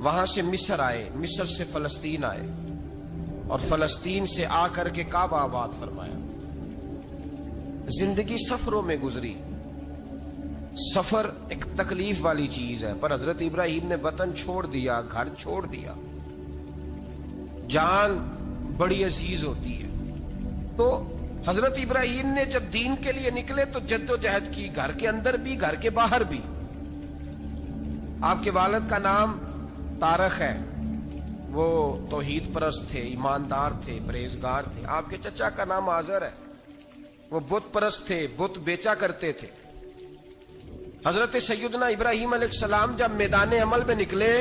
وہاں سے مصر آئے، مصر سے فلسطین آئے، اور فلسطین سے آ کر کے کعبہ آباد فرمایا۔ زندگی سفروں میں گزری۔ سفر ایک تکلیف والی چیز ہے، پر حضرت ابراہیم نے وطن چھوڑ دیا، گھر چھوڑ دیا۔ جان بڑی عزیز ہوتی ہے، تو حضرت ابراہیم نے جب دین کے لیے نکلے تو جد و جہد کی، گھر کے اندر بھی گھر کے باہر بھی۔ آپ کے والد کا نام طارق ہے، وہ توحید پرست تھے، ایماندار تھے، پرہیزگار تھے۔ آپ کے چچا کا نام آزر ہے، وہ بت پرست تھے، بت بیچا کرتے تھے۔ حضرت سیدنا ابراہیم علیہ السلام جب میدان عمل میں نکلے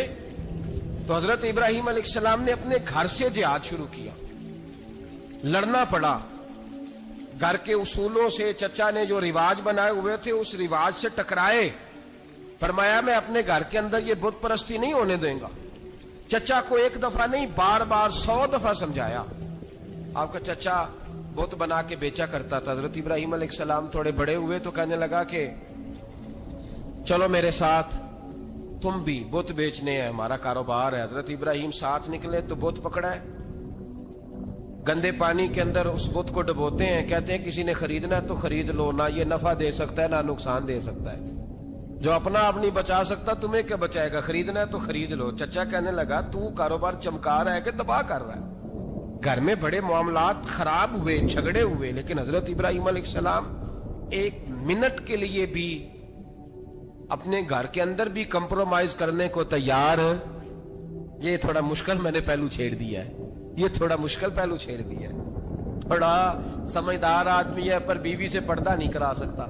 تو حضرت ابراہیم علیہ السلام نے اپنے گھر سے جہاد شروع کیا۔ لڑنا پڑا، گھر کے اصولوں سے، چچا نے جو رواج بنائے ہوئے تھے اس رواج سے ٹکرائے۔ فرمایا میں اپنے گھر کے اندر یہ بت پرستی نہیں ہونے دیں گا۔ چچا کو ایک دفعہ نہیں، بار بار 100 دفعہ سمجھایا۔ آپ کا چچا بت بنا کے بیچا کرتا تھا۔ حضرت ابراہیم علیہ السلام تھوڑے بڑے ہوئے تو کہنے لگا کہ چلو میرے ساتھ، تم بھی بت بیچنے ہیں، ہمارا کاروبار ہے۔ حضرت ابراہیم ساتھ نکلے تو بت پکڑا ہے، گندے پانی کے اندر اس بت کو ڈبوتے ہیں، کہتے ہیں کسی نے خریدنا ہے تو خرید لو، نہ یہ نفع دے سکتا ہے نہ نقصان دے سکتا ہے، جو اپنا آپ نہیں بچا سکتا تمہیں کیا بچائے گا، خریدنا ہے تو خرید لو۔ چچا کہنے لگا تو کاروبار چمکا رہا ہے کہ تباہ کر رہا ہے۔ گھر میں بڑے معاملات خراب ہوئے، جھگڑے ہوئے، لیکن حضرت ابراہیم علیہ السلام ایک منٹ کے لیے بھی اپنے گھر کے اندر بھی کمپرومائز کرنے کو تیار۔ یہ تھوڑا مشکل میں نے پہلو چھیڑ دیا ہے، یہ تھوڑا مشکل پہلو چھیڑ دیا ہے۔ بڑا سمجھدار آدمی ہے پر بیوی سے پردہ نہیں کرا سکتا،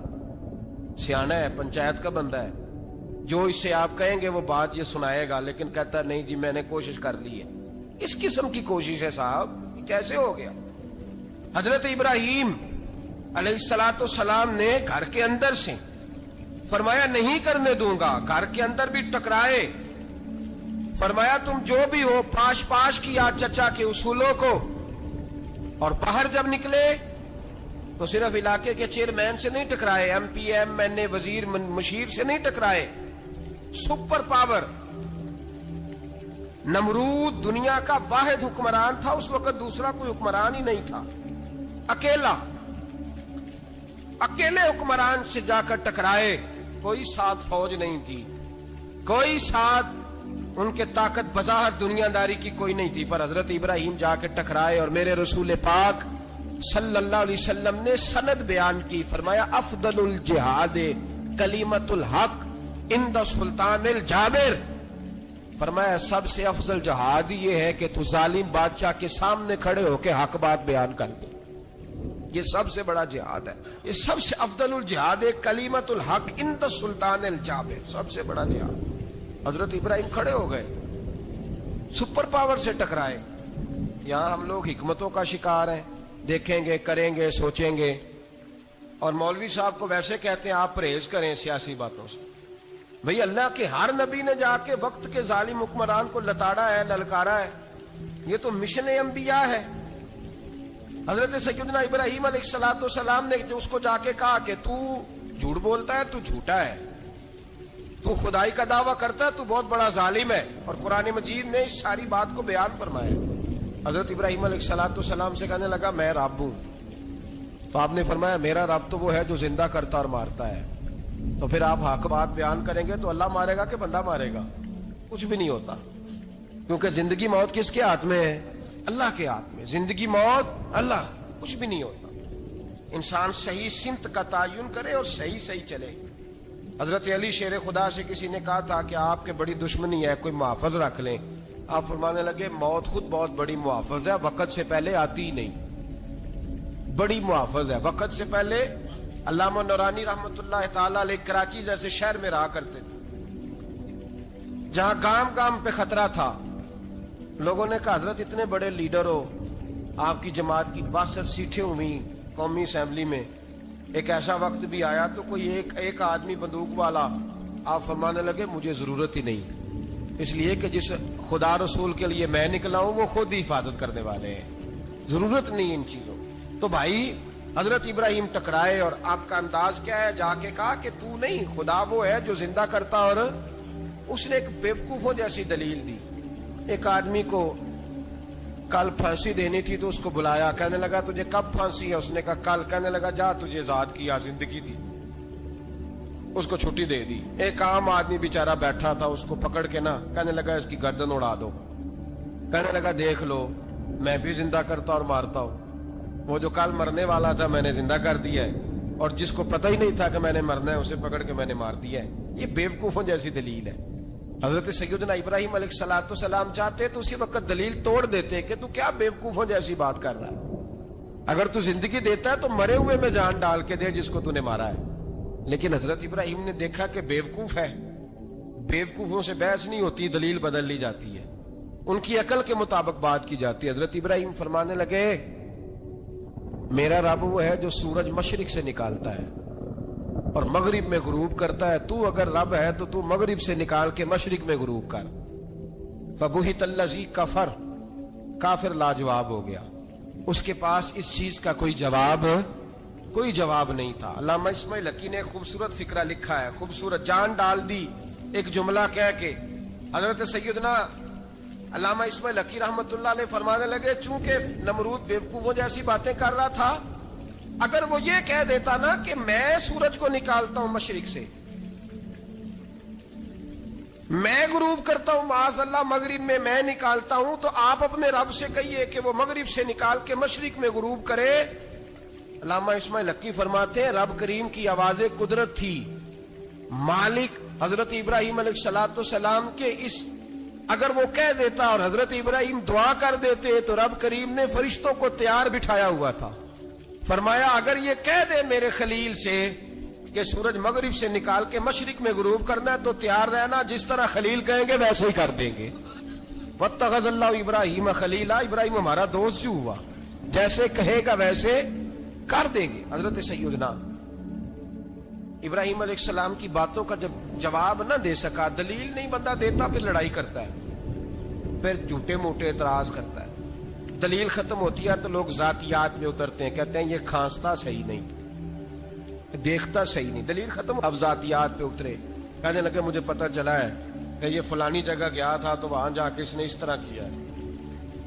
سیانا ہے، پنچایت کا بندہ ہے، جو اس سے آپ کہیں گے وہ بات یہ سنائے گا، لیکن کہتا نہیں جی میں نے کوشش کر لی ہے۔ اس قسم کی کوشش ہے صاحب، کیسے ہو گیا؟ حضرت ابراہیم علیہ السلام نے گھر کے اندر سے فرمایا نہیں کرنے دوں گا، گھر کے اندر بھی ٹکرائے۔ فرمایا تم جو بھی ہو، پاش پاش کیا چچا کے اصولوں کو، اور باہر جب نکلے تو صرف علاقے کے چیئرمین سے نہیں ٹکرائے، ایم پی ایم این اے وزیر مشیر سے نہیں ٹکرائے، سپر پاور نمرود دنیا کا واحد حکمران تھا، اس وقت دوسرا کوئی حکمران ہی نہیں تھا، اکیلے حکمران سے جا کر ٹکرائے۔ کوئی ساتھ فوج نہیں تھی، کوئی ساتھ ان کے طاقت بظاہر دنیا داری کی کوئی نہیں تھی، پر حضرت ابراہیم جا کے ٹکرائے۔ اور میرے رسول پاک صلی اللہ علیہ وسلم نے سند بیان کی، فرمایا افضل الجہاد کلمۃ الحق عند سلطان الجابر۔ فرمایا سب سے افضل جہاد یہ ہے کہ تو ظالم بادشاہ کے سامنے کھڑے ہو کے حق بات بیان کر دے، یہ سب سے بڑا جہاد ہے، یہ سب سے افضل الجہاد کلمۃ الحق عند سلطان الجابر، سب سے بڑا جہاد۔ حضرت ابراہیم کھڑے ہو گئے، سپر پاور سے ٹکرائے۔ یہاں ہم لوگ حکمتوں کا شکار ہیں، دیکھیں گے، کریں گے، سوچیں گے، اور مولوی صاحب کو ویسے کہتے ہیں آپ پرہیز کریں سیاسی باتوں سے۔ بھئی اللہ کے ہر نبی نے جا کے وقت کے ظالم حکمران کو لتاڑا ہے، للکارا ہے، یہ تو مشن انبیاء ہے۔ حضرت سیدنا ابراہیم علیہ السلام نے جو اس کو جا کے کہا کہ تو جھوٹ بولتا ہے، تو جھوٹا ہے، تو خدائی کا دعویٰ کرتا ہے، تو بہت بڑا ظالم ہے، اور قرآن مجید نے اس ساری بات کو بیان فرمایا۔ حضرت ابراہیم علیہ السلام سے کہنے لگا میں رب ہوں، تو آپ نے فرمایا میرا رب تو وہ ہے جو زندہ کرتا اور مارتا ہے۔ تو پھر آپ حق بات بیان کریں گے تو اللہ مارے گا کہ بندہ مارے گا؟ کچھ بھی نہیں ہوتا، کیونکہ زندگی موت کس کے ہاتھ میں ہے؟ اللہ کے ہاتھ میں۔ زندگی موت اللہ، کچھ بھی نہیں ہوتا۔ انسان صحیح سمت کا تعین کرے اور صحیح چلے۔ حضرت علی شیر خدا سے کسی نے کہا تھا کہ آپ کے بڑی دشمنی ہے، کوئی محافظ رکھ لیں۔ آپ فرمانے لگے موت خود بہت بڑی محافظ ہے، وقت سے پہلے آتی ہی نہیں، بڑی محافظ ہے، وقت سے پہلے۔ علامہ نورانی رحمت اللہ تعالی علیہ کراچی جیسے شہر میں رہا کرتے تھے، جہاں گام گام پہ خطرہ تھا۔ لوگوں نے کہا حضرت اتنے بڑے لیڈر ہو، آپ کی جماعت کی 62 سیٹیں ہوئی قومی اسمبلی میں، ایک ایسا وقت بھی آیا تو کوئی ایک آدمی بندوق والا۔ آپ فرمانے لگے مجھے ضرورت ہی نہیں، اس لیے کہ جس خدا رسول کے لیے میں نکلا ہوں وہ خود ہی حفاظت کرنے والے ہیں، ضرورت نہیں ان چیزوں۔ تو بھائی حضرت ابراہیم ٹکرائے، اور آپ کا انداز کیا ہے؟ جا کے کہا کہ تو نہیں، خدا وہ ہے جو زندہ کرتا اور اس نے ایک بیوقوفوں جیسی دلیل دی. ایک آدمی کو کل پھانسی دینی تھی تو اس کو بلایا, کہنے لگا تجھے کب پھانسی ہے؟ اس نے کہا کل. کہنے لگا جا تجھے آزاد کیا, زندگی دی, اس کو چھٹی دے دی. ایک عام آدمی بیچارہ بیٹھا تھا, اس کو پکڑ کے نا کہنے لگا اس کی گردن اڑا دو. کہنے لگا دیکھ لو میں بھی زندہ کرتا اور مارتا ہوں, وہ جو کل مرنے والا تھا میں نے زندہ کر دیا ہے, اور جس کو پتہ ہی نہیں تھا کہ میں نے مرنا ہے اسے پکڑ کے میں نے مار دیا ہے. یہ بیوقوفوں جیسی دلیل ہے. حضرت سیدنا ابراہیم علیہ الصلوۃ والسلام چاہتے تو اسی وقت دلیل توڑ دیتے کہ تو کیا بیوقوفوں جیسی بات کر رہا ہے, اگر تو زندگی دیتا ہے تو مرے ہوئے میں جان ڈال کے دے جس کو تو نے مارا ہے. لیکن حضرت ابراہیم نے دیکھا کہ بیوقوف ہے, بیوقوفوں سے بحث نہیں ہوتی, دلیل بدل لی جاتی ہے, ان کی عقل کے مطابق بات کی جاتی ہے. حضرت ابراہیم فرمانے لگے میرا رب وہ ہے جو سورج مشرق سے نکالتا ہے اور مغرب میں غروب کرتا ہے. تو اگر رب ہے تو تو مغرب سے نکال کے مشرق میں غروب کر. فبہت الذی کفر, کافر لاجواب ہو گیا, اس کے پاس اس چیز کا کوئی جواب نہیں تھا. علامہ اسماعیل حقی نے خوبصورت فقرہ لکھا ہے, خوبصورت, جان ڈال دی ایک جملہ کہہ کے. حضرت سیدنا علامہ اسماعیل حقی رحمت اللہ علیہ فرمانے لگے چونکہ نمرود بیوقوفوں جیسی باتیں کر رہا تھا, اگر وہ یہ کہہ دیتا نا کہ میں سورج کو نکالتا ہوں مشرق سے, میں غروب کرتا ہوں معاذ اللہ مغرب میں میں نکالتا ہوں, تو آپ اپنے رب سے کہیے کہ وہ مغرب سے نکال کے مشرق میں غروب کرے. علامہ اسماعیل حقی فرماتے ہیں رب کریم کی آواز قدرت تھی, مالک حضرت ابراہیم علیہ الصلوۃ والسلام کے اس, اگر وہ کہہ دیتا اور حضرت ابراہیم دعا کر دیتے تو رب کریم نے فرشتوں کو تیار بٹھایا ہوا تھا. فرمایا اگر یہ کہہ دے میرے خلیل سے کہ سورج مغرب سے نکال کے مشرق میں غروب کرنا ہے تو تیار رہنا, جس طرح خلیل کہیں گے ویسے ہی کر دیں گے. واتخذ اللہ ابراہیم خلیلا, ابراہیم ہمارا دوست جو ہوا, جیسے کہے گا ویسے کر دیں گے. حضرت سیدنا ابراہیم علیہ السلام کی باتوں کا جب جواب نہ دے سکا, دلیل نہیں بندہ دیتا, پھر لڑائی کرتا ہے, پھر جھوٹے موٹے اعتراض کرتا ہے. دلیل ختم ہوتی ہے تو لوگ ذاتیات میں اترتے ہیں, کہتے ہیں یہ کھانستا صحیح نہیں, دیکھتا صحیح نہیں. دلیل ختم, اب ذاتیات پہ اترے, کہنے لگے مجھے پتا چلا ہے کہ یہ فلانی جگہ گیا تھا تو وہاں جا کے اس نے اس طرح کیا ہے.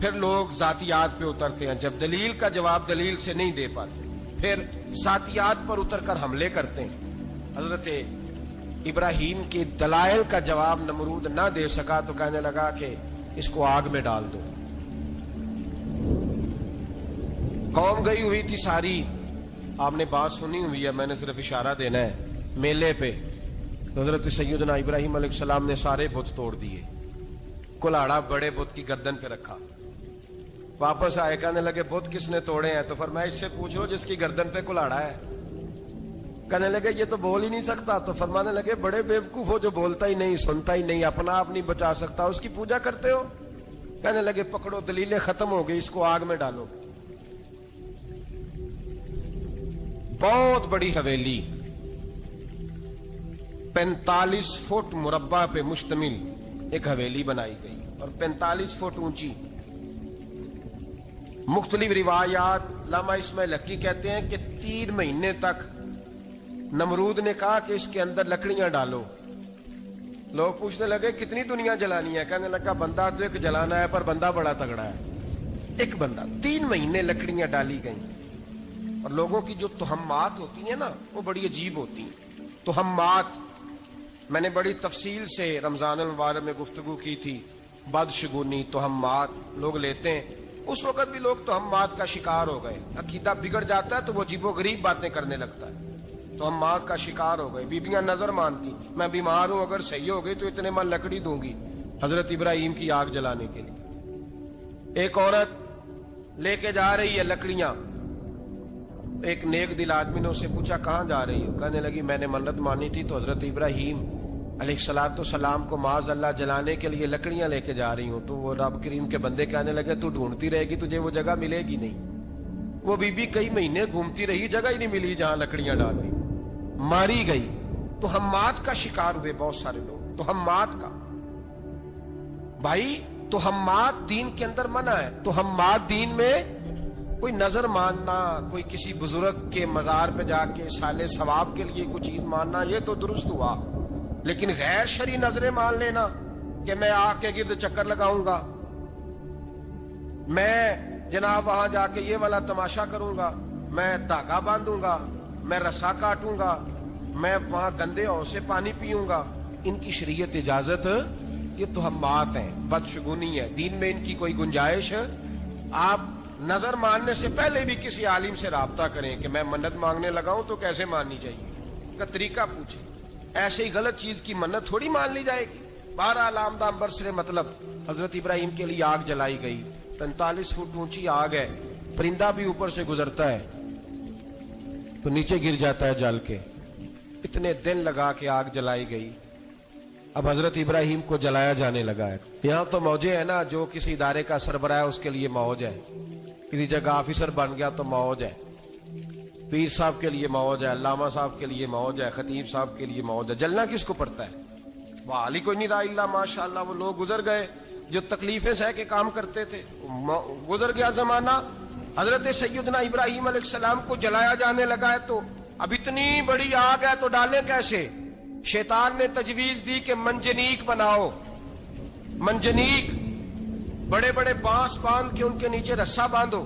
پھر لوگ ذاتیات پہ اترتے ہیں, جب دلیل کا جواب دلیل سے نہیں دے پاتے پھر ذاتیات پر اتر کر حملے کرتے ہیں. حضرت ابراہیم کے دلائل کا جواب نمرود نہ دے سکا تو کہنے لگا کہ اس کو آگ میں ڈال دو. قوم گئی ہوئی تھی ساری, آپ نے بات سنی ہوئی ہے, میں نے صرف اشارہ دینا ہے, میلے پہ حضرت سیدنا ابراہیم علیہ السلام نے سارے بت توڑ دیے, کلاڑا بڑے بت کی گردن پہ رکھا. واپس آئے, کہنے لگے بت کس نے توڑے ہیں؟ تو فرمایا اس سے پوچھو جس کی گردن پہ کلاڑا ہے. کہنے لگے یہ تو بول ہی نہیں سکتا. تو فرمانے لگے بڑے بیوقوف ہو, جو بولتا ہی نہیں, سنتا ہی نہیں, اپنا آپ نہیں بچا سکتا, اس کی پوجا کرتے ہو. کہنے لگے پکڑو, دلیلیں ختم ہو گئی, اس کو آگ میں ڈالو. بہت بڑی حویلی 45 فٹ مربع پہ مشتمل ایک حویلی بنائی گئی اور 45 فٹ اونچی. مختلف روایات, علامہ اسماعیل حقی کہتے ہیں کہ 3 مہینے تک نمرود نے کہا کہ اس کے اندر لکڑیاں ڈالو. لوگ پوچھنے لگے کتنی دنیا جلانی ہے؟ کہنے لگا بندہ تو ایک جلانا ہے, پر بندہ بڑا تگڑا ہے, ایک بندہ. 3 مہینے لکڑیاں ڈالی گئیں. اور لوگوں کی جو تہمات ہوتی ہیں نا وہ بڑی عجیب ہوتی ہیں. تہمات میں نے بڑی تفصیل سے رمضان المبارک میں گفتگو کی تھی. بدشگونی, تہمات لوگ لیتے ہیں. اس وقت بھی لوگ تہمات کا شکار ہو گئے. عقیدہ بگڑ جاتا ہے تو وہ عجیب و غریب باتیں کرنے لگتا ہے. تہمات کا شکار ہو گئے. بیبیاں نظر مانتی, میں بیمار ہوں, اگر صحیح ہو گئی تو اتنے من لکڑی دوں گی حضرت ابراہیم کی آگ جلانے کے لیے. ایک عورت لے کے جا رہی ہے لکڑیاں. ایک نیک دل آدمی نے اسے پوچھا کہاں جا رہی ہو؟ کہنے لگی میں نے منت مانی تھی تو حضرت ابراہیم علیہ الصلوۃ والسلام کو معاذ اللہ جلانے کے لیے لکڑیاں لے کے جا رہی ہوں. تو وہ رب کریم کے بندے کہنے لگے تو ڈھونڈتی رہے گی, تجھے وہ جگہ ملے گی نہیں. وہ بی بی کئی مہینے گھومتی رہی, جگہ ہی نہیں ملی جہاں لکڑیاں ڈالنی, ماری گئی. تو ہمات کا شکار ہوئے بہت سارے لوگ. تو ہمات کا بھائی, تو ہمات دین کے اندر منع ہے. تو ہمات دین میں کوئی نظر ماننا, کوئی کسی بزرگ کے مزار پہ جا کے سالے ثواب کے لیے کوئی چیز ماننا, یہ تو درست ہوا. لیکن غیر شرعی نظریں مان لینا کہ میں آگ کے گرد چکر لگاؤں گا، میں جناب وہاں جا کے یہ والا تماشا کروں گا، میں دھاگا باندھوں گا، میں رسا کاٹوں گا، میں وہاں گندے ہوں سے پانی پیوں گا، ان کی شریعت اجازت؟ یہ توہمات ہیں، بدشگونی ہے، دین میں ان کی کوئی گنجائش؟ آپ نظر ماننے سے پہلے بھی کسی عالم سے رابطہ کریں کہ میں منت مانگنے لگا ہوں تو کیسے ماننی چاہیے کا طریقہ پوچھیں، ایسے ہی غلط چیز کی منت تھوڑی مان لی جائے گی۔ بہرحال آمدام برسرے مطلب حضرت ابراہیم کے لیے آگ جلائی گئی، 45 فٹ اونچی آگ ہے، پرندہ بھی اوپر سے گزرتا ہے تو نیچے گر جاتا ہے جل کے، اتنے دن لگا کے آگ جلائی گئی۔ اب حضرت ابراہیم کو جلایا جانے لگا ہے۔ یہاں تو موجیں ہے نا، جو کسی ادارے کا سربراہ ہے اس کے لیے موج ہے، کسی جگہ آفیسر بن گیا تو موج ہے، پیر صاحب کے لیے موج ہے، علامہ صاحب کے لیے موج ہے، خطیب صاحب کے لیے موج ہے۔ جلنا کس کو پڑتا ہے؟ وہ علی کوئی نہیں رہا اللہ ماشاءاللہ، وہ لوگ گزر گئے جو تکلیفیں سہ کے کام کرتے تھے، گزر گیا زمانہ۔ حضرت سیدنا ابراہیم علیہ السلام کو جلایا جانے لگا ہے تو اب اتنی بڑی آگ ہے تو ڈالیں کیسے؟ شیطان نے تجویز دی کہ منجنیق بناؤ، منجنیق، بڑے بڑے بانس باندھ کے ان کے نیچے رسا باندھو۔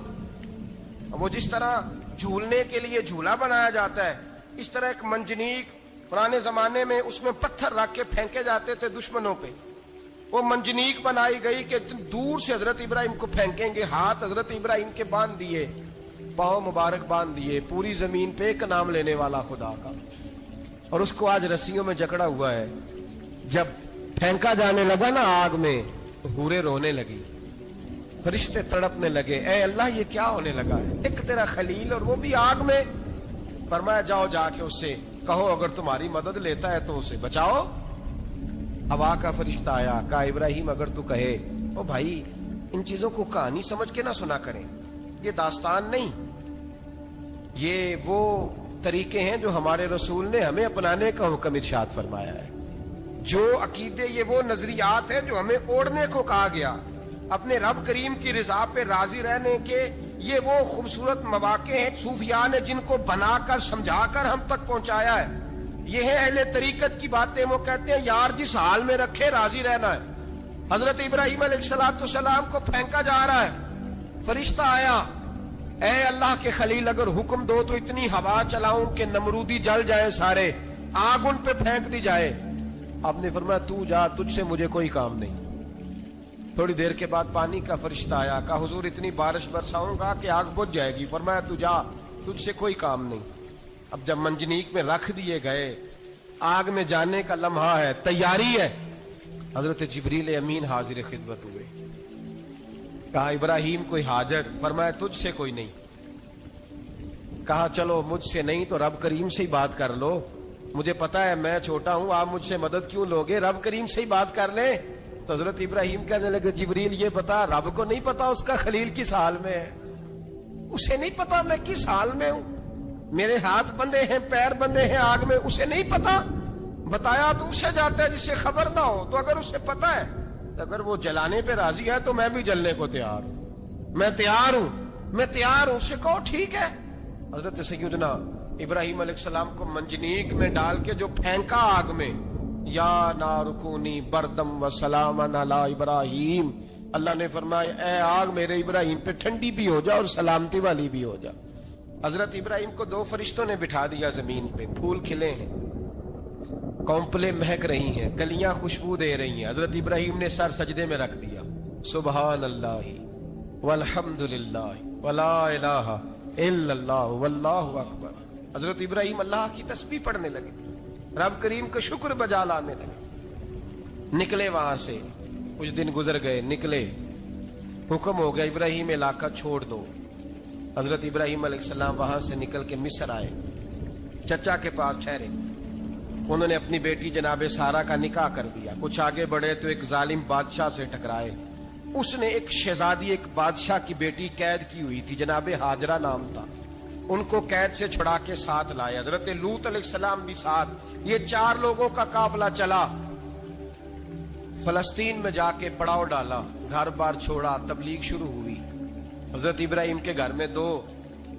وہ جس طرح جھولنے کے لیے جھولا بنایا جاتا ہے، اس طرح ایک منجنیق پرانے زمانے میں اس میں پتھر رکھ کے پھینکے جاتے تھے دشمنوں پہ، وہ منجنیق بنائی گئی کہ دور سے حضرت ابراہیم کو پھینکیں گے۔ ہاتھ حضرت ابراہیم کے باندھ دیے، پاؤں مبارک باندھ دیے، پوری زمین پہ ایک نام لینے والا خدا کا، اور اس کو آج رسیوں میں جکڑا ہوا ہے۔ جب پھینکا جانے لگا نا آگ میں تو حوریں رونے لگی، فرشتے تڑپنے لگے، اے اللہ یہ کیا ہونے لگا ہے؟ ایک تیرا خلیل اور وہ بھی آگ میں۔ فرمایا جاؤ جا کے اس سے کہو اگر تمہاری مدد لیتا ہے تو اسے بچاؤ۔ ہوا کا فرشتہ آیا، کہا ابراہیم اگر تو کہے، او بھائی ان چیزوں کو کہانی سمجھ کے نہ سنا کریں، یہ داستان نہیں، یہ وہ طریقے ہیں جو ہمارے رسول نے ہمیں اپنانے کا حکم ارشاد فرمایا ہے، جو عقیدے، یہ وہ نظریات ہیں جو ہمیں اوڑھنے کو کہا گیا۔ اپنے رب کریم کی رضا پہ راضی رہنے کے یہ وہ خوبصورت مواقع ہیں صوفیاء نے جن کو بنا کر سمجھا کر ہم تک پہنچایا ہے۔ یہ ہے اہل طریقت کی باتیں، وہ کہتے ہیں یار جس حال میں رکھے راضی رہنا ہے۔ حضرت ابراہیم علیہ السلام کو پھینکا جا رہا ہے، فرشتہ آیا، اے اللہ کے خلیل اگر حکم دو تو اتنی ہوا چلاؤں کہ نمرودی جل جائیں سارے، آگ ان پہ پھینک دی جائے۔ آپ نے فرمایا تو جا، تجھ سے مجھے کوئی کام نہیں۔ تھوڑی دیر کے بعد پانی کا فرشتہ آیا، کہا حضور اتنی بارش برساؤں گا کہ آگ بجھ جائے گی۔ فرمایا تو جا، تجھ سے کوئی کام نہیں۔ اب جب منجنیق میں رکھ دیے گئے، آگ میں جانے کا لمحہ ہے، تیاری ہے، حضرت جبریل امین حاضر خدمت ہوئے، کہا ابراہیم کوئی حاجت؟ فرمایا تجھ سے کوئی نہیں۔ کہا چلو مجھ سے نہیں تو رب کریم سے ہی بات کر لو، مجھے پتا ہے میں چھوٹا ہوں، آپ مجھ سے مدد کیوں لوگے، رب کریم سے ہی بات کر لیں۔ تو حضرت ابراہیم کہنے لگے جبریل یہ بتا، رب کو نہیں پتا اس کا خلیل کس حال میں ہے، اسے نہیں پتا میں کس حال میں ہوں، میرے ہاتھ بندھے ہیں، پیر بندھے ہیں آگ میں، اسے نہیں پتا۔ بتایا تو اسے جاتا ہے جسے خبر نہ ہو، تو اگر اسے پتا ہے، اگر وہ جلانے پہ راضی ہے تو میں بھی جلنے کو تیار ہوں، میں تیار ہوں، میں تیار ہوں، اسے کہو ٹھیک ہے۔ حضرت سیدنا ابراہیم علیہ السلام کو منجنیق میں ڈال کے جو پھینکا آگ میں، یا نار کونی بردم و سلاما علی ابراہیم، اللہ نے فرمایا اے آگ میرے ابراہیم پہ ٹھنڈی بھی ہو جا اور سلامتی والی بھی ہو جا۔ حضرت ابراہیم کو دو فرشتوں نے بٹھا دیا زمین پہ، پھول کھلے ہیں، کونپلیں مہک رہی ہیں، کلیاں خوشبو دے رہی ہیں۔ حضرت ابراہیم نے سر سجدے میں رکھ دیا، سبحان اللہ والحمد للہ ولا الہ الا اللہ واللہ اکبر۔ حضرت ابراہیم اللہ کی تسبیح پڑھنے لگے، رب کریم کا شکر بجا لانے لگے۔ نکلے وہاں سے، کچھ دن گزر گئے، نکلے، حکم ہو گیا ابراہیم علاقہ چھوڑ دو۔ حضرت ابراہیم علیہ السلام وہاں سے نکل کے مصر آئے، چچا کے پاس ٹھہرے، انہوں نے اپنی بیٹی جناب سارہ کا نکاح کر دیا۔ کچھ آگے بڑھے تو ایک ظالم بادشاہ سے ٹکرائے، اس نے ایک شہزادی، ایک بادشاہ کی بیٹی قید کی ہوئی تھی، جناب ہاجرہ نام تھا، ان کو قید سے چھڑا کے ساتھ لائے۔ حضرت لوط علیہ السلام بھی ساتھ، یہ 4 لوگوں کا قافلہ چلا، فلسطین میں جا کے پڑاؤ ڈالا، گھر بار چھوڑا، تبلیغ شروع ہوئی۔ حضرت ابراہیم کے گھر میں 2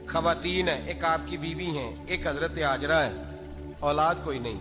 خواتین ہیں، ایک آپ کی بیوی ہیں، ایک حضرت ہاجرہ ہے، اولاد کوئی نہیں۔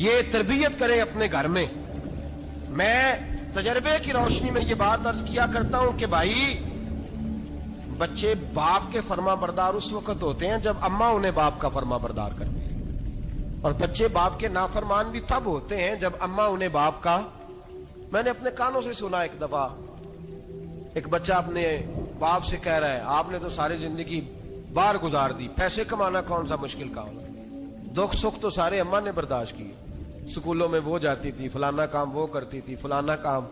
یہ تربیت کریں اپنے گھر میں. میں تجربے کی روشنی میں یہ بات عرض کیا کرتا ہوں کہ بھائی بچے باپ کے فرما بردار اس وقت ہوتے ہیں جب اماں انہیں باپ کا فرما بردار کرتے ہیں، اور بچے باپ کے نافرمان بھی تب ہوتے ہیں جب اماں انہیں باپ کا. میں نے اپنے کانوں سے سنا ایک دفعہ ایک بچہ اپنے باپ سے کہہ رہا ہے آپ نے تو ساری زندگی باہر گزار دی، پیسے کمانا کون سا مشکل کام ہے، دکھ سکھ تو سارے اماں نے برداشت کیے، سکولوں میں وہ جاتی تھی، فلانا کام وہ کرتی تھی، فلانا کام.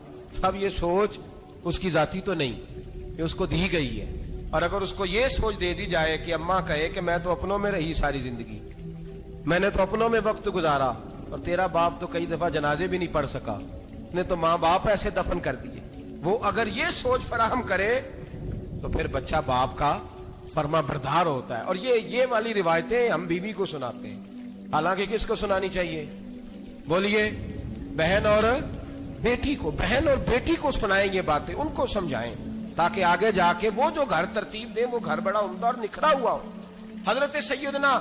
اب یہ سوچ اس کی ذاتی تو نہیں، یہ اس کو دی گئی ہے. اور اگر اس کو یہ سوچ دے دی جائے کہ اماں کہے کہ میں تو اپنوں میں رہی ساری زندگی، میں نے تو اپنوں میں وقت گزارا، اور تیرا باپ تو کئی دفعہ جنازے بھی نہیں پڑھ سکا، نے تو ماں باپ ایسے دفن کر دیے، وہ اگر یہ سوچ فراہم کرے تو پھر بچہ باپ کا فرما بردار ہوتا ہے. اور یہ والی روایتیں ہم بیوی کو سناتے ہیں، حالانکہ کس کو سنانی چاہیے؟ بولیے. بہن اور بیٹی کو. بہن اور بیٹی کو سنائیں یہ باتیں، ان کو سمجھائیں تاکہ آگے جا کے وہ جو گھر ترتیب دیں وہ گھر بڑا عمدہ اور نکھرا ہوا ہو. حضرت سیدنا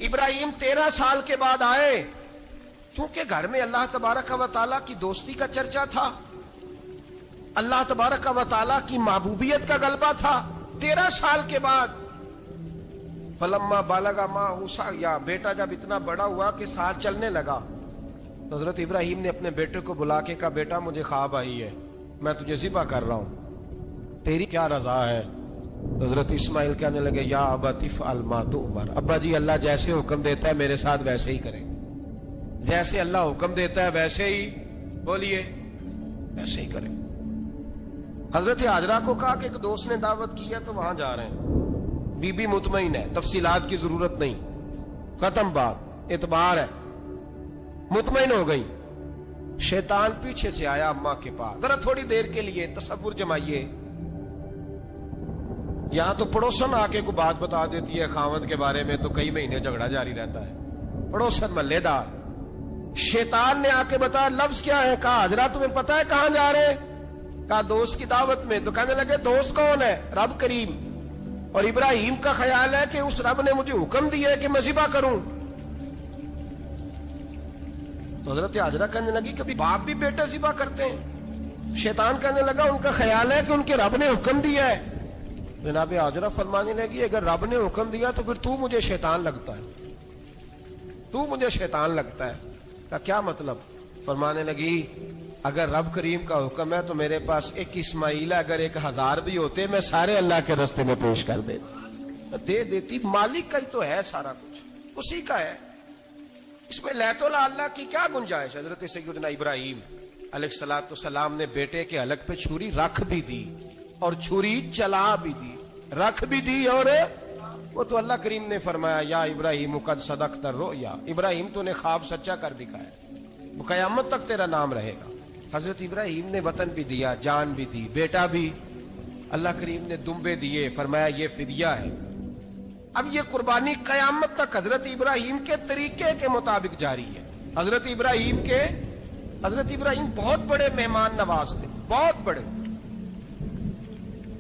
ابراہیم 13 سال کے بعد آئے، چونکہ گھر میں اللہ تبارک و تعالیٰ کی دوستی کا چرچا تھا، اللہ تبارک و تعالیٰ کی محبوبیت کا غلبہ تھا. 13 سال کے بعد فلما بالغ معه سعیا، بیٹا جب اتنا بڑا ہوا کہ ساتھ چلنے لگا، تو حضرت ابراہیم نے اپنے بیٹے کو بلا کے کہا بیٹا مجھے خواب آئی ہے، میں تجھے ذبح کر رہا ہوں، تیری کیا رضا ہے؟ تو حضرت اسماعیل کہنے لگے یا ابت افعل ما تؤمر، ابا جی اللہ جیسے حکم دیتا ہے میرے ساتھ ویسے ہی کریں، جیسے اللہ حکم دیتا ہے ویسے ہی، بولیے ویسے ہی کریں. حضرت حاجرہ کو کہا کہ ایک دوست نے دعوت کی ہے تو وہاں جا رہے ہیں. بی بی مطمئن ہے، تفصیلات کی ضرورت نہیں، ختم بات، اعتبار ہے، مطمئن ہو گئی. شیطان پیچھے سے آیا اماں کے پاس. ذرا تھوڑی دیر کے لیے تصور جمائیے، یہاں تو پڑوسن آ کے کوئی بات بتا دیتی ہے خاوند کے بارے میں تو کئی مہینے جھگڑا جاری رہتا ہے، پڑوسن محلے دار. شیطان نے آ کے بتایا لفظ کیا ہے؟ کہا حاجرہ تمہیں پتا ہے کہاں جا رہے ہیں؟ کہا دوست کی دعوت میں. تو کہنے لگے دوست کون ہے؟ رب کریم. اور ابراہیم کا خیال ہے کہ اس رب نے مجھے حکم دیا ہے کہ میں ذبح کروں. تو حضرت حاجرہ کہنے لگی کبھی باپ بھی بیٹے ذبح کرتے ہیں؟ شیطان کہنے لگا ان کا خیال ہے کہ ان کے رب نے حکم دیا ہے. جناب حاجرہ فرمانے لگی اگر رب نے حکم دیا تو پھر تو مجھے شیطان لگتا ہے، تو مجھے شیطان لگتا ہے. کا کیا مطلب؟ فرمانے لگی اگر رب کریم کا حکم ہے تو میرے پاس ایک اسماعیل ہے، اگر 1000 بھی ہوتے میں سارے اللہ کے راستے میں پیش کر دے دیتی. مالک کا ہی تو ہے سارا کچھ، اسی کا ہے، اس میں لیت اللہ کی کیا گنجائش؟ حضرت سیدنا ابراہیم علیہ السلام نے بیٹے کے حلق پہ چھری رکھ بھی دی اور چھری چلا بھی دی، رکھ بھی دی، اور وہ تو اللہ کریم نے فرمایا یا ابراہیم قد صدقت الرؤیا، ابراہیم تو نے خواب سچا کر دکھایا، وہ قیامت تک تیرا نام رہے گا. حضرت ابراہیم نے وطن بھی دیا، جان بھی دی، بیٹا بھی. اللہ کریم نے دمبے دیے، فرمایا یہ فدیہ ہے. اب یہ قربانی قیامت تک حضرت ابراہیم کے طریقے کے مطابق جاری ہے. حضرت ابراہیم بہت بڑے مہمان نواز تھے، بہت بڑے.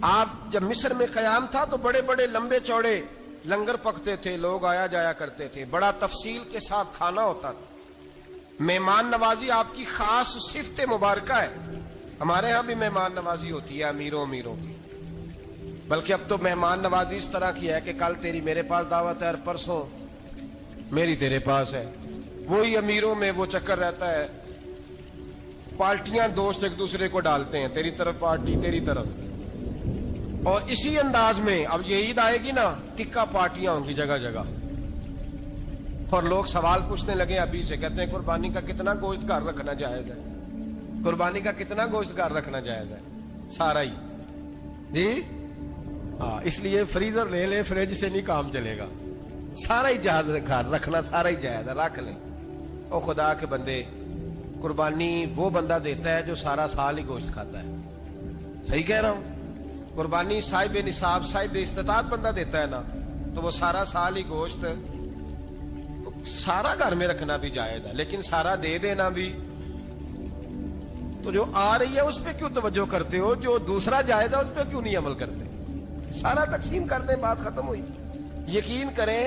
آپ جب مصر میں قیام تھا تو بڑے بڑے لمبے چوڑے لنگر پکتے تھے، لوگ آیا جایا کرتے تھے، بڑا تفصیل کے ساتھ کھانا ہوتا تھا. مہمان نوازی آپ کی خاص صفت مبارکہ ہے. ہمارے ہاں بھی مہمان نوازی ہوتی ہے امیروں کی، بلکہ اب تو مہمان نوازی اس طرح کی ہے کہ کل تیری میرے پاس دعوت ہے اور پرسوں میری تیرے پاس ہے. وہی امیروں میں وہ چکر رہتا ہے، پارٹیاں دوست ایک دوسرے کو ڈالتے ہیں، تیری طرف پارٹی تیری طرف. اور اسی انداز میں اب یہ عید آئے گی نا، ٹکا پارٹیاں ہوں گی جگہ جگہ. اور لوگ سوال پوچھنے لگے ابھی سے، کہتے ہیں قربانی کا کتنا گوشت گھر رکھنا جائز ہے؟ قربانی کا کتنا گوشت گھر رکھنا جائز ہے؟ سارا ہی جی ہاں. اس لیے فریزر لے لے، فریج سے نہیں کام چلے گا. سارا ہی جہاز گھر رکھنا سارا ہی جائز ہے، رکھ لیں. او خدا کے بندے، قربانی وہ بندہ دیتا ہے جو سارا سال ہی گوشت کھاتا ہے. صحیح کہہ رہا ہوں؟ قربانی صاحب نصاب، صاحب استطاعت بندہ دیتا ہے نا، تو وہ سارا سال ہی گوشت، تو سارا گھر میں رکھنا بھی جائز ہے، لیکن سارا دے دینا بھی. تو جو آ رہی ہے اس پہ کیوں توجہ کرتے ہو؟ جو دوسرا جائز ہے اس پہ کیوں نہیں عمل کرتے؟ سارا تقسیم کر دیں، بات ختم ہوئی. یقین کریں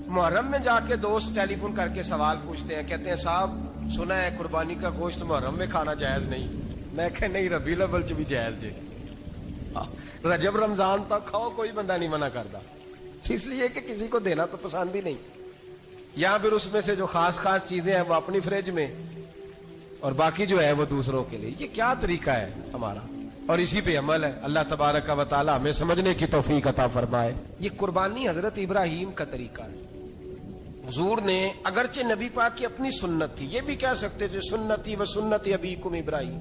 محرم میں جا کے دوست ٹیلی فون کر کے سوال پوچھتے ہیں, کہتے ہیں صاحب سنا ہے قربانی کا گوشت محرم میں کھانا جائز نہیں. میں کہ نہیں, ربیع الاول چ بھی جائز جی, رجب رمضان تک کھاؤ, کوئی بندہ نہیں منع کرتا, اس لیے کہ کسی کو دینا تو پسند ہی نہیں. یا پھر اس میں سے جو خاص خاص چیزیں ہیں وہ اپنی فریج میں, اور باقی جو ہے وہ دوسروں کے لیے. یہ کیا طریقہ ہے ہمارا, اور اسی پہ عمل ہے. اللہ تبارک و تعالی ہمیں سمجھنے کی توفیق عطا فرمائے. یہ قربانی حضرت ابراہیم کا طریقہ ہے. حضور نے اگرچہ نبی پاک کی اپنی سنت تھی, یہ بھی کہہ سکتے تھے سنتی و سنت ابیکم ابراہیم,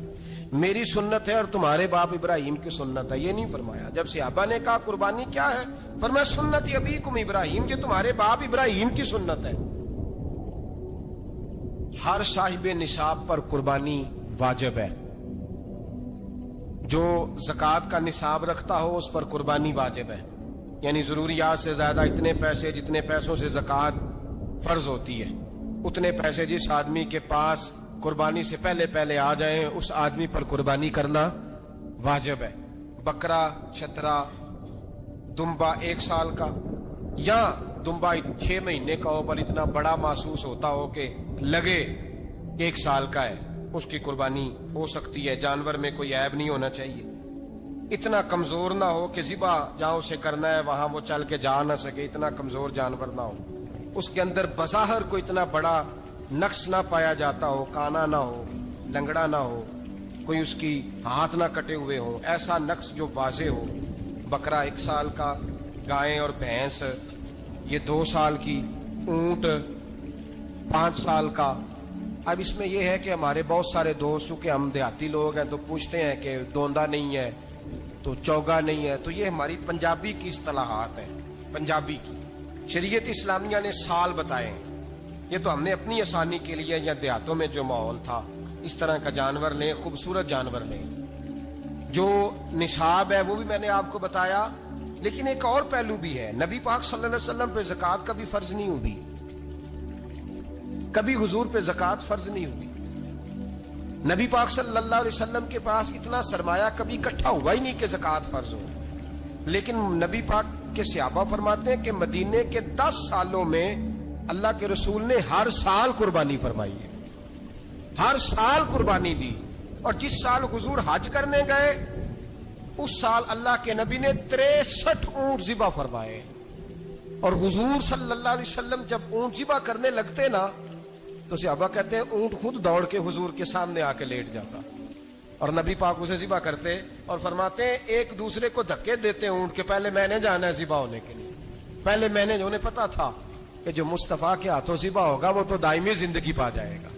میری سنت ہے اور تمہارے باپ ابراہیم کی سنت ہے. یہ نہیں فرمایا. جب صحابہ نے کہا قربانی کیا ہے, فرمایا سنت ابیکم ابراہیم, یہ تمہارے باپ ابراہیم کی سنت ہے. ہر صاحب نصاب پر قربانی واجب ہے. جو زکوٰۃ کا نصاب رکھتا ہو اس پر قربانی واجب ہے. یعنی ضروریات سے زیادہ اتنے پیسے, جتنے پیسوں سے زکوٰۃ فرض ہوتی ہے, اتنے پیسے جس آدمی کے پاس قربانی سے پہلے آ جائیں اس آدمی پر قربانی کرنا واجب ہے. بکرا, چھترا, دمبا 1 سال کا, یا دمبا 6 مہینے کا ہو پر اتنا بڑا محسوس ہوتا ہو کہ لگے 1 سال کا ہے, اس کی قربانی ہو سکتی ہے. جانور میں کوئی عیب نہیں ہونا چاہیے, اتنا کمزور نہ ہو کہ ذبح جہاں اسے کرنا ہے وہاں وہ چل کے جا نہ سکے, اتنا کمزور جانور نہ ہو. اس کے اندر بظاہر کوئی اتنا بڑا نقص نہ پایا جاتا ہو, کانا نہ ہو, لنگڑا نہ ہو, کوئی اس کی ہاتھ نہ کٹے ہوئے ہو, ایسا نقص جو واضح ہو. بکرا 1 سال کا, گائیں اور بھینس یہ 2 سال کی, اونٹ 5 سال کا. اب اس میں یہ ہے کہ ہمارے بہت سارے دوست, چونکہ ہم دیہاتی لوگ ہیں, تو پوچھتے ہیں کہ دوندا نہیں ہے تو چوگا نہیں ہے. تو یہ ہماری پنجابی کی اصطلاحات ہیں, پنجابی کی. شریعت اسلامیہ نے سال بتائے ہیں, یہ تو ہم نے اپنی آسانی کے لیے, یا دیہاتوں میں جو ماحول تھا اس طرح کا جانور لیں, خوبصورت جانور لیں. جو نصاب ہے وہ بھی میں نے آپ کو بتایا. لیکن ایک اور پہلو بھی ہے, نبی پاک صلی اللہ علیہ وسلم پہ زکوٰۃ کبھی فرض نہیں ہوئی, کبھی حضور پہ زکوٰۃ فرض نہیں ہوئی. نبی پاک صلی اللہ علیہ وسلم کے پاس اتنا سرمایہ کبھی اکٹھا ہوا ہی نہیں کہ زکوٰۃ فرض ہو. لیکن نبی پاک کے صحابہ فرماتے ہیں کہ مدینے کے 10 سالوں میں اللہ کے رسول نے ہر سال قربانی فرمائی ہے, ہر سال قربانی دی. اور جس سال حضور حج کرنے گئے اس سال اللہ کے نبی نے 63 اونٹ ذبح فرمائے. اور حضور صلی اللہ علیہ وسلم جب اونٹ ذبح کرنے لگتے نا تو صحابہ کہتے ہیں اونٹ خود دوڑ کے حضور کے سامنے آ کے لیٹ جاتا, اور نبی پاک اسے ذبح کرتے اور فرماتے ہیں ایک دوسرے کو دھکے دیتے اونٹ کے, پہلے میں نے جانا ہے ذبح ہونے کے لیے, پہلے میں نے, انہیں پتا تھا کہ جو مصطفیٰ کے ہاتھوں ذبح ہوگا وہ تو دائمی زندگی پا جائے گا,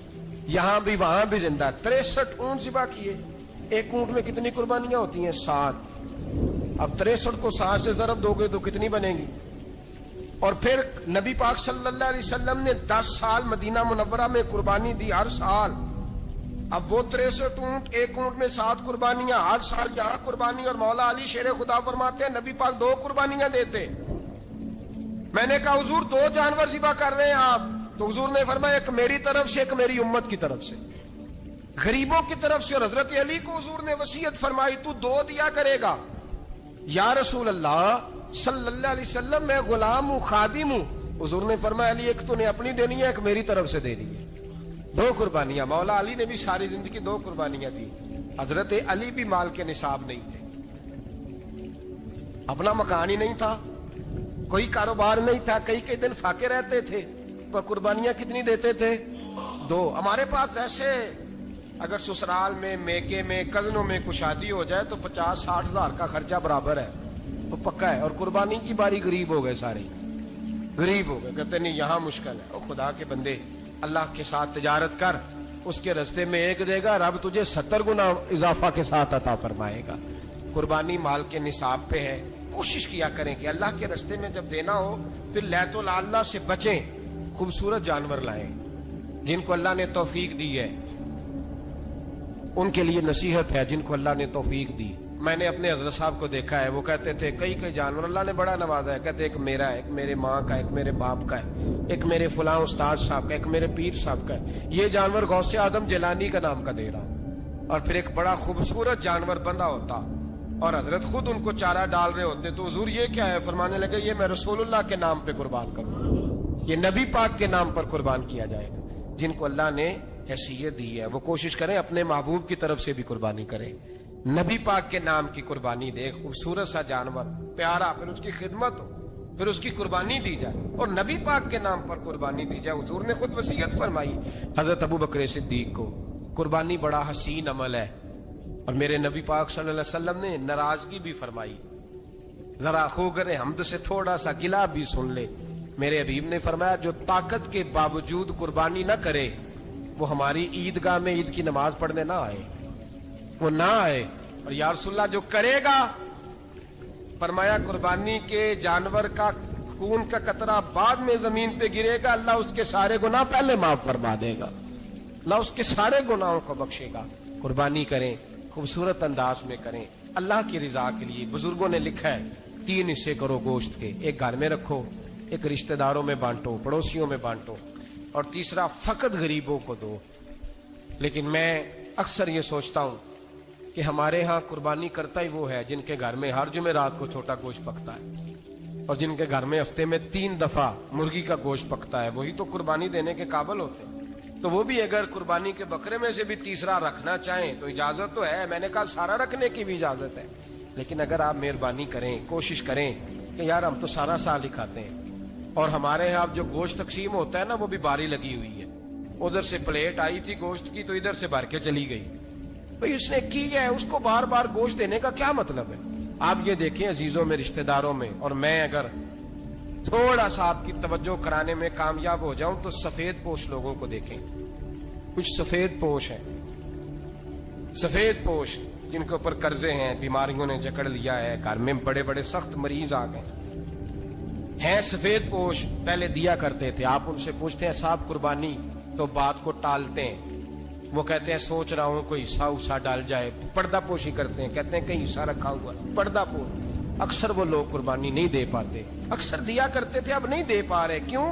یہاں بھی وہاں بھی زندہ. 63 اونٹ ذبح کیے. ایک اونٹ میں کتنی قربانیاں ہوتی ہیں؟ 7. اب 63 کو 7 سے ضرب دو گے تو کتنی بنے گی؟ اور پھر نبی پاک صلی اللہ علیہ وسلم نے 10 سال مدینہ منورہ میں قربانی دی, ہر سال. اب وہ 63 اونٹ, ایک اونٹ میں 7 قربانیاں, ہر سال یہاں قربانی. اور مولا علی شیر خدا فرماتے ہیں نبی پاک 2 قربانیاں دیتے. میں نے کہا حضور 2 جانور ذبح کر رہے ہیں آپ, تو حضور نے فرمایا ایک میری طرف سے, ایک میری امت کی طرف سے, غریبوں کی طرف سے. اور حضرت علی کو حضور نے وصیت فرمائی تو 2 دیا کرے گا. یا رسول اللہ صلی اللہ علیہ وسلم میں غلام ہوں, خادم ہوں. حضور نے فرمایا علی ایک تو نے اپنی دینی ہے, ایک میری طرف سے دینی ہے. 2 قربانیاں. مولا علی نے بھی ساری زندگی 2 قربانیاں دی. حضرت علی بھی مال کے نصاب نہیں تھے, اپنا مکان ہی نہیں تھا, کوئی کاروبار نہیں تھا, کئی دن فاقے رہتے تھے, پر قربانیاں کتنی دیتے تھے؟ 2. ہمارے پاس ویسے اگر سسرال میں, میکے میں, کزنوں میں کچھ شادی ہو جائے تو 50-60 ہزار کا خرچہ برابر ہے, وہ پکا ہے. اور قربانی کی باری غریب ہو گئے, سارے غریب ہو گئے, کہتے نہیں یہاں مشکل ہے. اور خدا کے بندے اللہ کے ساتھ تجارت کر, اس کے رستے میں 1 دے گا, رب تجھے 70 گنا اضافہ کے ساتھ عطا فرمائے گا. قربانی مال کے نصاب پہ ہے. کوشش کیا کریں کہ اللہ کے رستے میں جب دینا ہو پھر لیت اللہ سے بچیں, خوبصورت جانور لائیں. جن کو اللہ نے توفیق دی ہے ان کے لیے نصیحت ہے, جن کو اللہ نے توفیق دی. میں نے اپنے حضرت صاحب کو دیکھا ہے, وہ کہتے تھے کئی جانور اللہ نے بڑا نوازا ہے. کہتے ایک میرا ہے, ایک میرے ماں کا, ایک میرے باپ کا ہے, ایک میرے فلاں استاد صاحب کا, ایک میرے پیر صاحب کا ہے. یہ جانور غوث اعظم جیلانی کا نام کا دے رہا ہوں. اور پھر ایک بڑا خوبصورت جانور بندہ ہوتا اور حضرت خود ان کو چارہ ڈال رہے ہوتے. تو حضور یہ کیا ہے؟ فرمانے لگے یہ میں رسول اللہ کے نام پہ قربان کروں. یہ نبی پاک کے نام پر قربان کیا جائے گا. جن کو اللہ نے حیثیت دی ہے وہ کوشش کریں اپنے محبوب کی طرف سے بھی قربانی کریں. نبی پاک کے نام کی قربانی دے, خوبصورت سا جانور پیارا, پھر اس کی خدمت ہو, پھر اس کی قربانی دی جائے اور نبی پاک کے نام پر قربانی دی جائے. حضور نے خود وصیت فرمائی حضرت ابو بکر صدیق کو, قربانی بڑا حسین عمل ہے. اور میرے نبی پاک صلی اللہ علیہ وسلم نے ناراضگی بھی فرمائی, ذرا خوگر حمد سے تھوڑا سا گلا بھی سن لے. میرے حبیب نے فرمایا جو طاقت کے باوجود قربانی نہ کرے وہ ہماری عیدگاہ میں عید کی نماز پڑھنے نہ آئے, وہ نہ آئے. اور یا رسول اللہ جو کرے گا, فرمایا قربانی کے جانور کا خون کا قطرہ بعد میں زمین پہ گرے گا, اللہ اس کے سارے گناہ پہلے معاف فرما دے گا, اللہ اس کے سارے گناہوں کو بخشے گا. قربانی کریں, خوبصورت انداز میں کریں, اللہ کی رضا کے لیے. بزرگوں نے لکھا ہے 3 حصے کرو گوشت کے, ایک گھر میں رکھو, ایک رشتہ داروں میں بانٹو, پڑوسیوں میں بانٹو, اور تیسرا فقط غریبوں کو دو. لیکن میں اکثر یہ سوچتا ہوں کہ ہمارے ہاں قربانی کرتا ہی وہ ہے جن کے گھر میں ہر جمعرات کو چھوٹا گوشت پکتا ہے, اور جن کے گھر میں ہفتے میں 3 دفعہ مرغی کا گوشت پکتا ہے, وہی تو قربانی دینے کے قابل ہوتے ہیں. تو وہ بھی اگر قربانی کے بکرے میں سے بھی تیسرا رکھنا چاہیں تو اجازت تو ہے, میں نے کہا سارا رکھنے کی بھی اجازت ہے. لیکن اگر آپ مہربانی کریں, کوشش کریں کہ یار ہم تو سارا سال ہی کھاتے ہیں, اور ہمارے یہاں جو گوشت تقسیم ہوتا ہے نا وہ بھی باری لگی ہوئی ہے, ادھر سے پلیٹ آئی تھی گوشت کی تو ادھر سے بھر کے چلی گئی. بھئی اس نے کی ہے, اس کو بار بار گوشت دینے کا کیا مطلب ہے؟ آپ یہ دیکھیں عزیزوں میں, رشتہ داروں میں, اور میں اگر تھوڑا سا آپ کی توجہ کرانے میں کامیاب ہو جاؤں تو سفید پوش لوگوں کو دیکھیں. کچھ سفید پوش ہیں, سفید پوش جن کے اوپر قرضے ہیں, بیماریوں نے جکڑ لیا ہے, گھر میں بڑے بڑے سخت مریض آ گئے ہیں. سفید پوش پہلے دیا کرتے تھے, آپ ان سے پوچھتے ہیں صاحب قربانی, تو بات کو ٹالتے ہیں. وہ کہتے ہیں سوچ رہا ہوں کوئی حصہ ڈال جائے. پردہ پوشی کرتے ہیں, کہتے ہیں کہیں حصہ رکھا ہوا, پردہ پوش. اکثر وہ لوگ قربانی نہیں دے پاتے, اکثر دیا کرتے تھے اب نہیں دے پا رہے. کیوں؟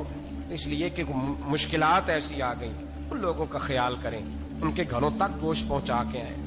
اس لیے کہ مشکلات ایسی آ گئیں. ان لوگوں کا خیال کریں, ان کے گھروں تک گوشت پہنچا کے آئیں.